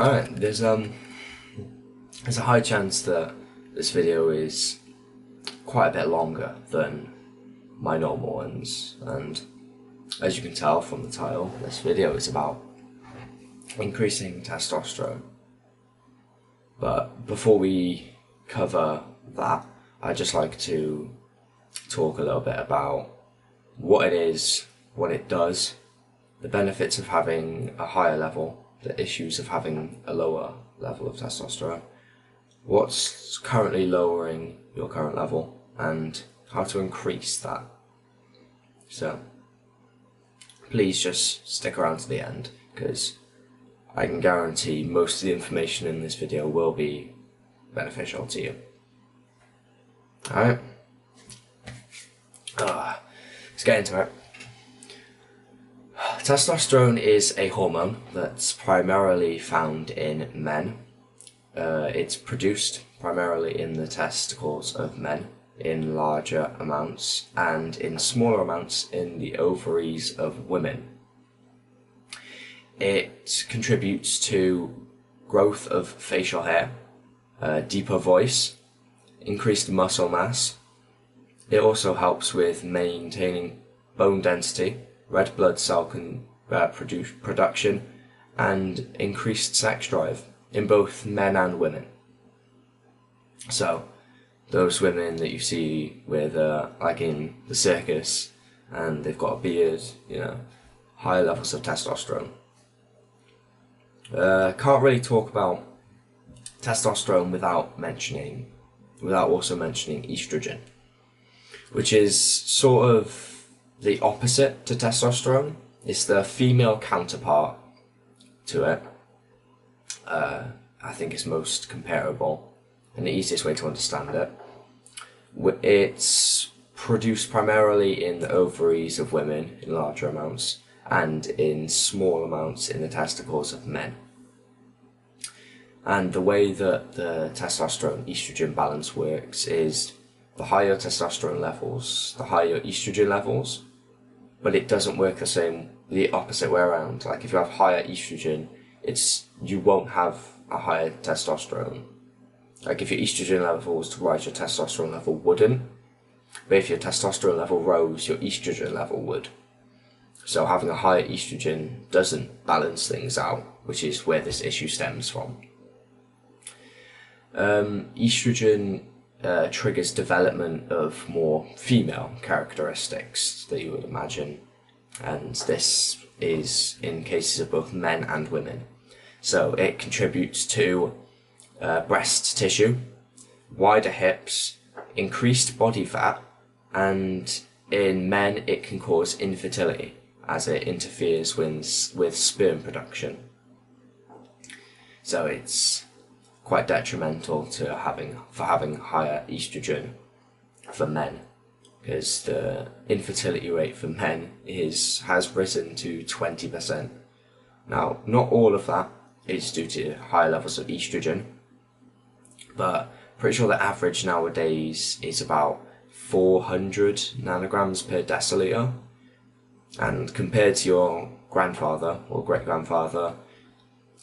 Alright, there's a high chance that this video is quite a bit longer than my normal ones, and as you can tell from the title, this video is about increasing testosterone. But before we cover that, I'd just like to talk a little bit about what it is, what it does, the benefits of having a higher level, the issues of having a lower level of testosterone, what's currently lowering your current level, and how to increase that. So please just stick around to the end, because I can guarantee most of the information in this video will be beneficial to you. Alright, let's get into it. Testosterone is a hormone that's primarily found in men. It's produced primarily in the testicles of men in larger amounts, and in smaller amounts in the ovaries of women. It contributes to growth of facial hair, deeper voice, increased muscle mass. It also helps with maintaining bone density, red blood cell production, and increased sex drive in both men and women. So those women that you see with like in the circus and they've got a beard, you know, high levels of testosterone. Can't really talk about testosterone without also mentioning estrogen, which is sort of the opposite to testosterone. It's the female counterpart to it. I think it's most comparable and the easiest way to understand it. It's produced primarily in the ovaries of women in larger amounts and in small amounts in the testicles of men. And the way that the testosterone-estrogen balance works is the higher testosterone levels, the higher estrogen levels, but it doesn't work the opposite way around. Like if you have higher estrogen, you won't have a higher testosterone. Like if your estrogen level was to rise, your testosterone level wouldn't. But if your testosterone level rose, your estrogen level would. So having a higher estrogen doesn't balance things out, which is where this issue stems from. Estrogen triggers development of more female characteristics that you would imagine, and this is in cases of both men and women. So it contributes to breast tissue, wider hips, increased body fat, and in men it can cause infertility as it interferes with sperm production. So it's quite detrimental to having higher estrogen for men, because the infertility rate for men has risen to 20%. Now, not all of that is due to high levels of estrogen, but pretty sure the average nowadays is about 400 nanograms per deciliter. And compared to your grandfather or great-grandfather,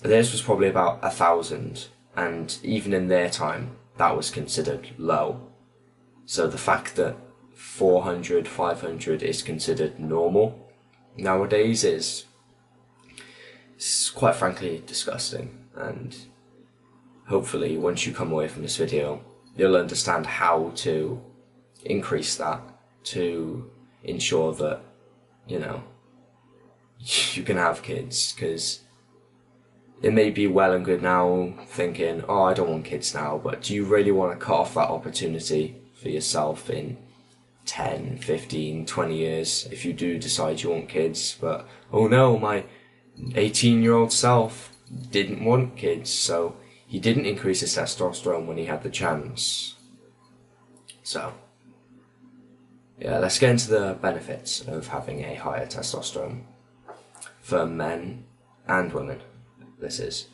theirs was probably about 1,000. And even in their time, that was considered low. So the fact that 400, 500 is considered normal nowadays is quite frankly disgusting. And hopefully once you come away from this video, you'll understand how to increase that to ensure that, you know, you can have kids. Because it may be well and good now thinking, oh, I don't want kids now, but do you really want to cut off that opportunity for yourself in 10, 15, 20 years if you do decide you want kids? But, oh no, my 18-year-old self didn't want kids, so he didn't increase his testosterone when he had the chance. So, yeah, let's get into the benefits of having a higher testosterone for men and women. It's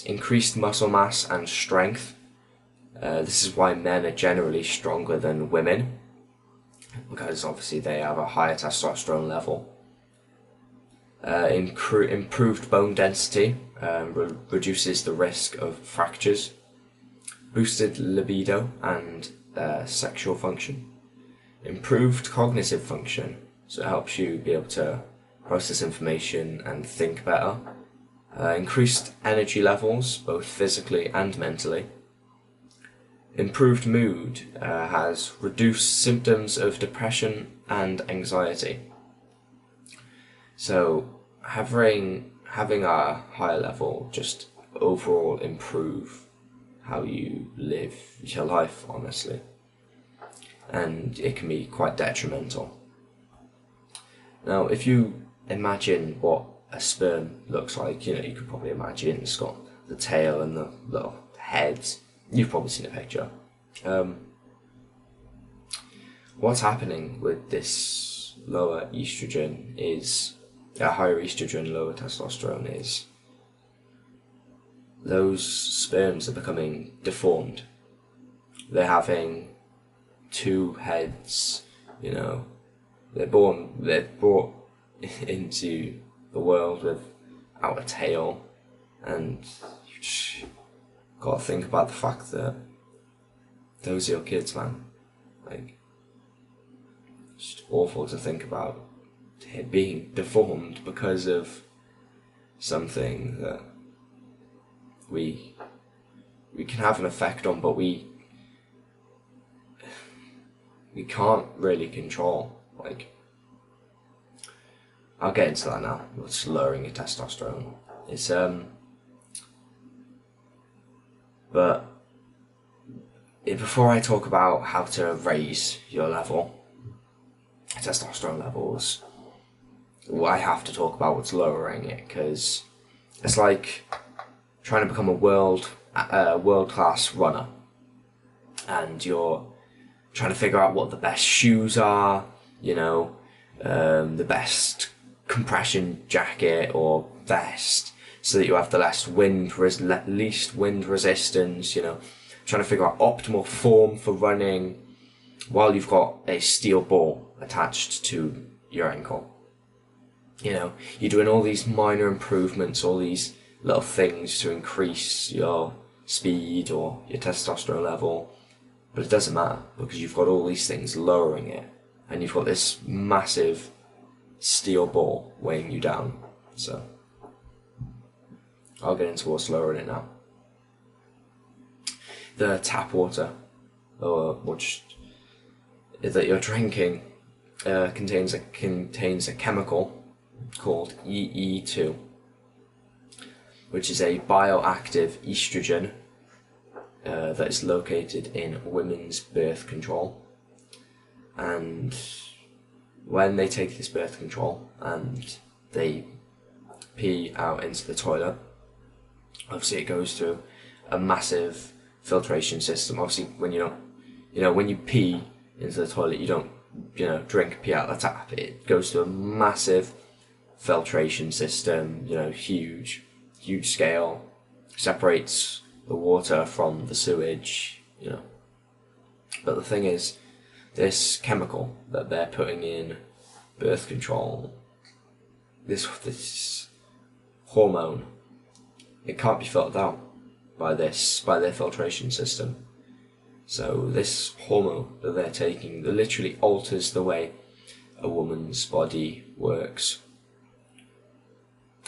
increased muscle mass and strength. This is why men are generally stronger than women, because obviously they have a higher testosterone level. Improved bone density, reduces the risk of fractures, boosted libido and sexual function, improved cognitive function, so it helps you be able to process information and think better, increased energy levels, both physically and mentally, improved mood, has reduced symptoms of depression and anxiety. So having a higher level just overall improve how you live your life, honestly, and it can be quite detrimental. Now, if you imagine what a sperm looks like, you could probably imagine it's got the tail and the little heads. You've probably seen a picture. What's happening with this lower estrogen is, higher estrogen, lower testosterone, is those sperms are becoming deformed. They're having two heads, they're brought into the world without a tail, and you just gotta think about the fact that those are your kids, man. Like, it's just awful to think about it being deformed because of something that we can have an effect on, but we can't really control. Like, I'll get into that now. It's lowering your testosterone. It's but before I talk about how to raise your testosterone levels, I have to talk about what's lowering it, because it's like trying to become a world-class runner, and you're trying to figure out what the best shoes are, the best compression jacket or vest, so that you have the least wind resistance, trying to figure out optimal form for running while you've got a steel ball attached to your ankle. You're doing all these minor improvements, all these little things to increase your speed or your testosterone level, but it doesn't matter, because you've got all these things lowering it, and you've got this massive steel ball weighing you down. So I'll get into what's lowering it now. The tap water, that you're drinking, contains a chemical called EE2, which is a bioactive estrogen that is located in women's birth control. And when they take this birth control and they pee out into the toilet, obviously it goes through a massive filtration system. Obviously, when you pee into the toilet, you don't, drink pee out the tap. It goes through a massive filtration system, huge scale, separates the water from the sewage, But the thing is, this chemical that they're putting in birth control, this hormone, it can't be filtered out by their filtration system. So this hormone that they're taking, that literally alters the way a woman's body works,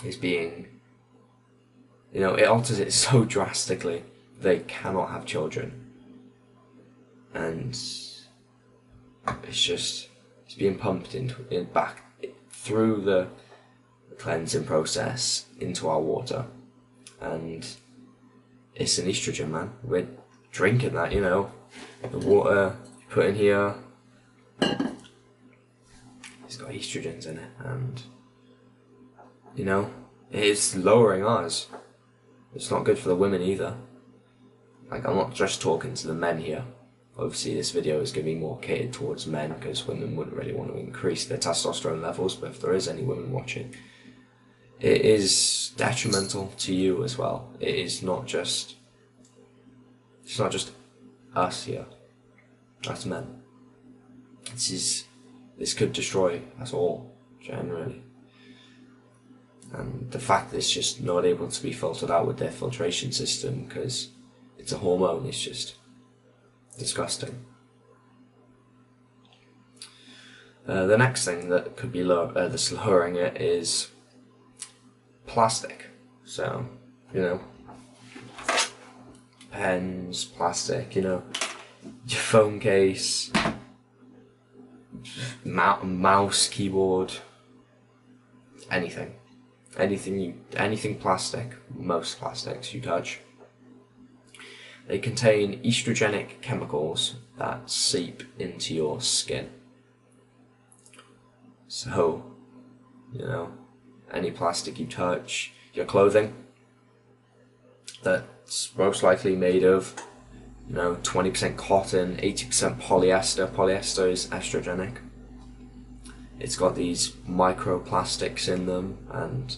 is being, it alters it so drastically they cannot have children. And it's being pumped back through the cleansing process into our water, and it's an estrogen, man. We're drinking that, the water you put in here, it's got estrogens in it, and it's lowering ours. It's not good for the women either. Like, I'm not just talking to the men here. Obviously this video is going to be more catered towards men, because women wouldn't really want to increase their testosterone levels, but if there is any women watching, it is detrimental to you as well. It's not just us here, us men. This could destroy us all, generally. and the fact that it's just not able to be filtered out with their filtration system because it's a hormone is just disgusting. The next thing that could be that's lowering it is plastic. So, pens, plastic, your phone case, mouse, keyboard, anything plastic, most plastics you touch. They contain estrogenic chemicals that seep into your skin. So, any plastic you touch, your clothing, that's most likely made of, 20% cotton, 80% polyester. Polyester is estrogenic. It's got these microplastics in them and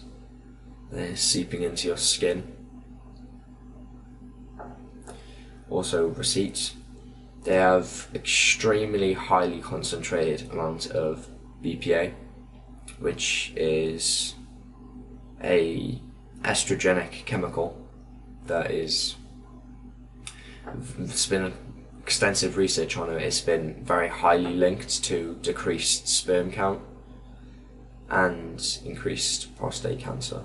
they're seeping into your skin. Also, receipts. They have extremely highly concentrated amount of BPA, which is a estrogenic chemical that is, there's been extensive research on it. It's been very highly linked to decreased sperm count and increased prostate cancer.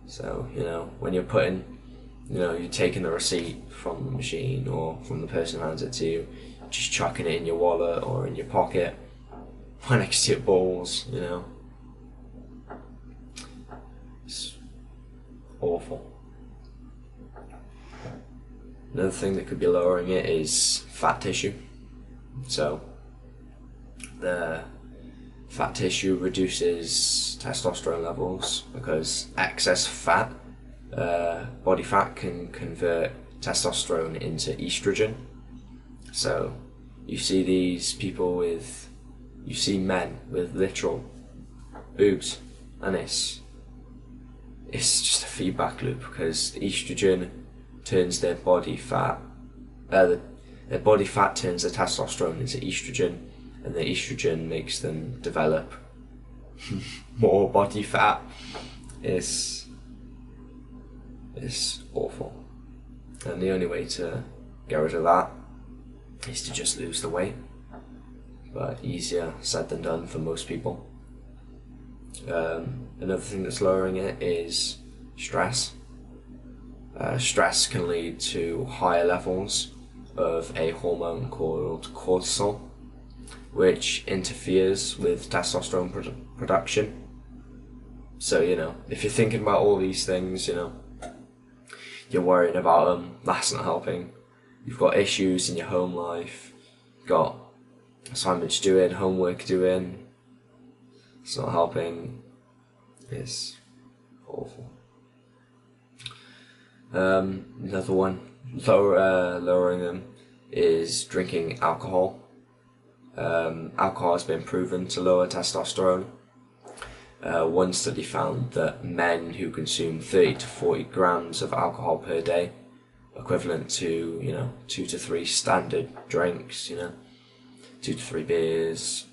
So, when you're putting, you're taking the receipt from the machine or from the person who hands it to you, just chucking it in your wallet or in your pocket, right next to your balls, It's awful. Another thing that could be lowering it is fat tissue. So, the fat tissue reduces testosterone levels because excess fat, body fat, can convert testosterone into estrogen. So you see men with literal boobs, and it's just a feedback loop because estrogen turns their body fat, their body fat turns their testosterone into estrogen, and the estrogen makes them develop more body fat. It's awful, and the only way to get rid of that is to just lose the weight, but easier said than done for most people. Another thing that's lowering it is stress. Stress can lead to higher levels of a hormone called cortisol, which interferes with testosterone production. So, if you're thinking about all these things, you're worrying about them, that's not helping. You've got issues in your home life, you've got assignments doing, homework doing, it's not helping. It's awful. Another one lowering them is drinking alcohol. Alcohol has been proven to lower testosterone. One study found that men who consume 30 to 40 grams of alcohol per day, equivalent to 2 to 3 standard drinks, 2 to 3 beers,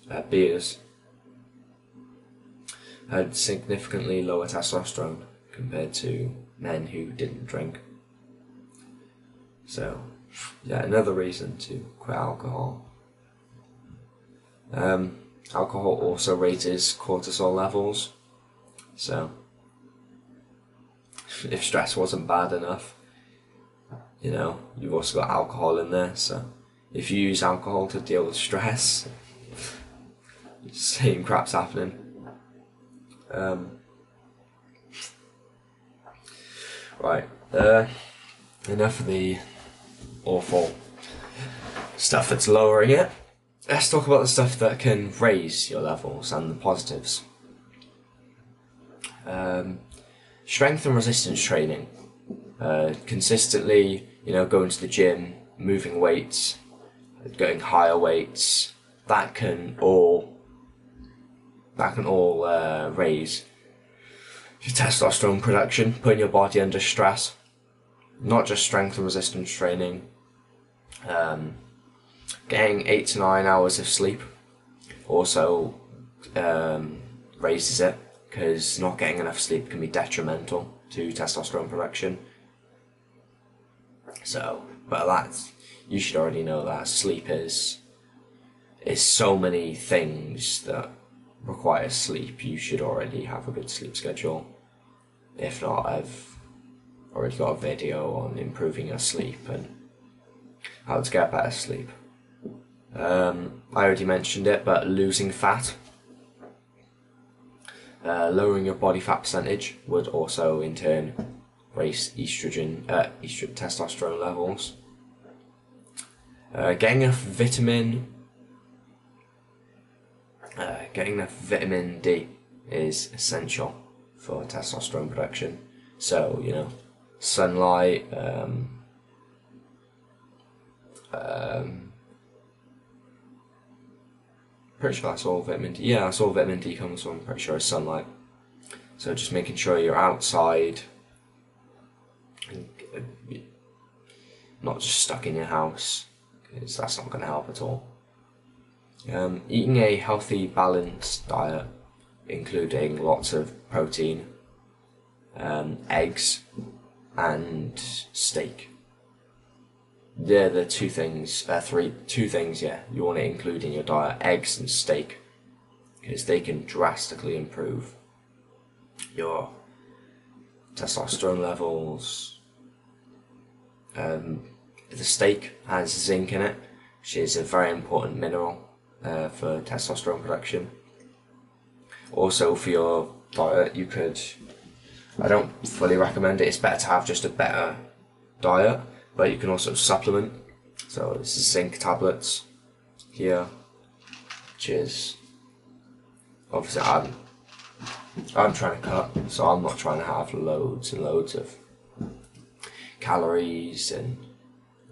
had significantly lower testosterone compared to men who didn't drink. So, another reason to quit alcohol. Alcohol also raises cortisol levels. So, if stress wasn't bad enough, you've also got alcohol in there. So, if you use alcohol to deal with stress, same crap's happening. Right, enough of the awful stuff that's lowering it. Let's talk about the stuff that can raise your levels and the positives. Strength and resistance training. Consistently, going to the gym, moving weights, getting higher weights, that can all raise your testosterone production, putting your body under stress. Not just strength and resistance training. Getting 8 to 9 hours of sleep also raises it, because not getting enough sleep can be detrimental to testosterone production. So, but that's, you should already know that sleep is so many things that require sleep. You should already have a good sleep schedule. If not, I've already got a video on improving your sleep and how to get better sleep. I already mentioned it, but losing fat, lowering your body fat percentage would also in turn raise testosterone levels. Getting enough vitamin D is essential for testosterone production. So, you know, sunlight, pretty sure that's all vitamin D. Yeah, that's all vitamin D comes from, pretty sure, is sunlight. So just making sure you're outside, and not just stuck in your house, because that's not going to help at all. Eating a healthy, balanced diet, including lots of protein, eggs, and steak. They're the two things you want to include in your diet: eggs and steak, because they can drastically improve your testosterone levels. The steak has zinc in it, which is a very important mineral for testosterone production. Also, for your diet, I don't fully recommend it. It's better to have just a better diet, but you can also supplement. So this is zinc tablets here, which is obviously I'm trying to cut, so I'm not trying to have loads and loads of calories and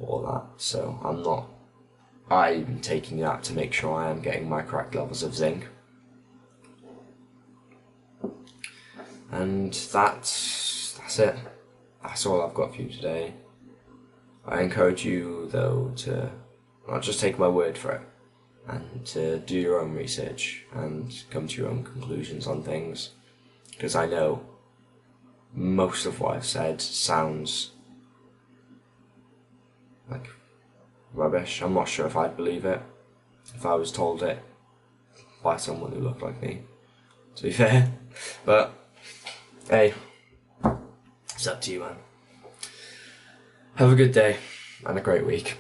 all that. So I'm taking that to make sure I am getting my correct levels of zinc. And that's it. That's all I've got for you today. I encourage you, though, to not just take my word for it, and to do your own research and come to your own conclusions on things. Because I know most of what I've said sounds like rubbish. I'm not sure if I'd believe it if I was told it by someone who looked like me, to be fair. But hey, it's up to you, man. Have a good day and a great week.